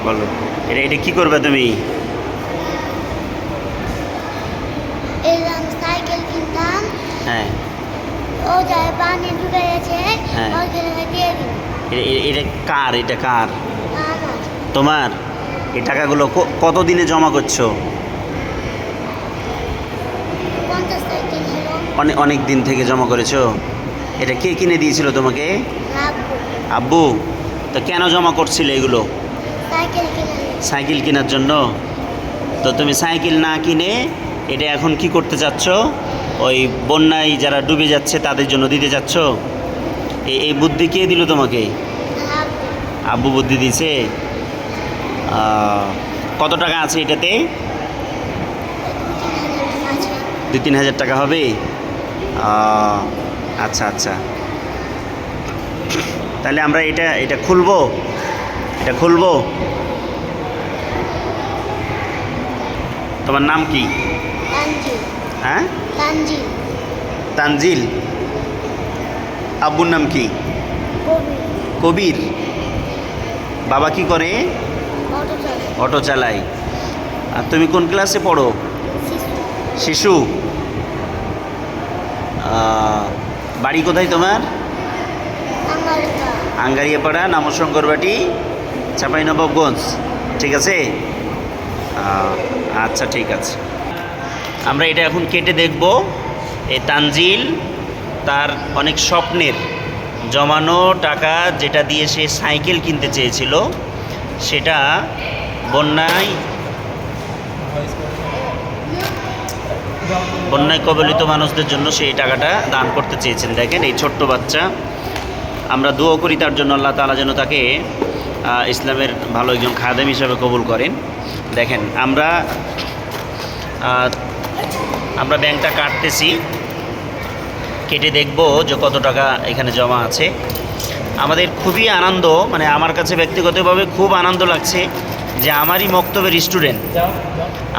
বলো, এটা এটা কি করবে তুমি? এলাম সাইকেল কিনতাম, হ্যাঁ ও যায় পানি ঢুকে গেছে, হ্যাঁ। ওইখানে দিয়ে দিন। এটা কার? এটা কার? আমার তোমার? এই টাকাগুলো কত দিনে জমা করছো? 50 সাইকেল হলো। অনেক অনেক দিন থেকে জমা করেছো। এটা কে কিনে দিয়েছিল তোমাকে? আব্বু আব্বু। তো কেন জমা করছিলে এগুলো? সাইকেল কিনে সাইকেল কেনার জন্য। তো তুমি সাইকেল না কিনে এটা এখন কি করতে চাচ্ছ? ওই বন্যায় যারা ডুবে যাচ্ছে তাদের জন্য দিতে চাচ্ছ? এই বুদ্ধি কে দিল তোমাকে? আব্বু আব্বু বুদ্ধি দিয়েছে। কত টাকা আছে এটাতে? 2-3 হাজার টাকা হবে। আচ্ছা আচ্ছা, তাহলে আমরা এটা এটা খুলবো, এটা খুলবো। তোমার নাম কি? তানজিল। হ্যাঁ, তানজিল তানজিল। আব্বুর নাম কি? কবি কবির। বাবা কি করে? অটো চালায়। অটো চালায়। আর তুমি কোন ক্লাসে পড়ো? শিশু শিশু। বাড়ি কোথায় তোমার? আঙ্গারিকা আঙ্গারিয়াপাড়া, নামশঙ্করবাটি, চাঁপাইনবাবগঞ্জ। ঠিক আছে। আচ্ছা ঠিক আছে, আমরা এটা এখন কেটে দেখব। এই তানজিল তার অনেক স্বপ্নের জমানো টাকা, যেটা দিয়ে সে সাইকেল কিনতে চেয়েছিল, সেটা বন্যায় কবলিত মানুষদের জন্য সেই টাকাটা দান করতে চেয়েছেন। দেখেন এই ছোট্ট বাচ্চা, আমরা দোয়া করি তার জন্য, আল্লাহ তাআলা যেন তাকে ইসলামের ভালো একজন খাদেম হিসাবে কবুল করেন। দেখেন আমরা ব্যাংকটা কাটতেছি, কেটে দেখব যে কত টাকা এখানে জমা আছে। আমাদের খুবই আনন্দ, মানে আমার কাছে ব্যক্তিগতভাবে খুব আনন্দ লাগছে যে আমারই মক্তবের স্টুডেন্ট,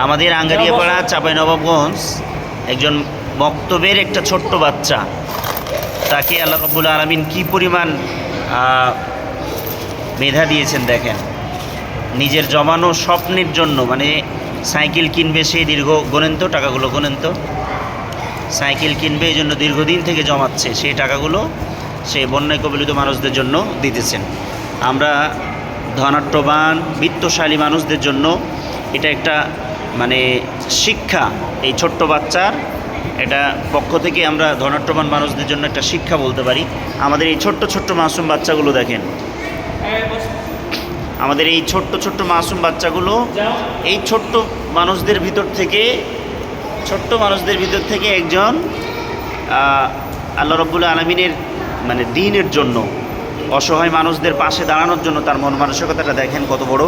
আমাদের আঙ্গারিয়াপাড়া চাঁপাইনবাবগঞ্জ একজন মক্তবের একটা ছোট্ট বাচ্চা, তাকে আল্লাহ রাব্বুল আলামিন কী পরিমাণ মেধা দিয়েছেন। দেখেন নিজের জমানো স্বপ্নের জন্য, মানে সাইকেল কিনবে, সেই দীর্ঘ গোনেন তো টাকাগুলো, গোনেন তো, সাইকেল কিনবে এই জন্য দীর্ঘদিন থেকে জমাচ্ছে, সেই টাকাগুলো সে বন্যায় কবলিত মানুষদের জন্য দিতেছেন। আমরা ধনাঢ্যবান বিত্তশালী মানুষদের জন্য এটা একটা মানে শিক্ষা, এই ছোট্ট বাচ্চার এটা পক্ষ থেকে আমরা ধনাঢ্যবান মানুষদের জন্য একটা শিক্ষা বলতে পারি। আমাদের এই ছোট্ট ছোট্ট মাসুম বাচ্চাগুলো দেখেন, আমাদের এই ছোট্ট ছোট্ট মাসুম বাচ্চাগুলো এই ছোট্ট মানুষদের ভিতর থেকে একজন আল্লাহ রাব্বুল আলামিনের মানে দ্বীনের জন্য, অসহায় মানুষদের পাশে দাঁড়ানোর জন্য তার মন মানসিকতাটা দেখেন কত বড়।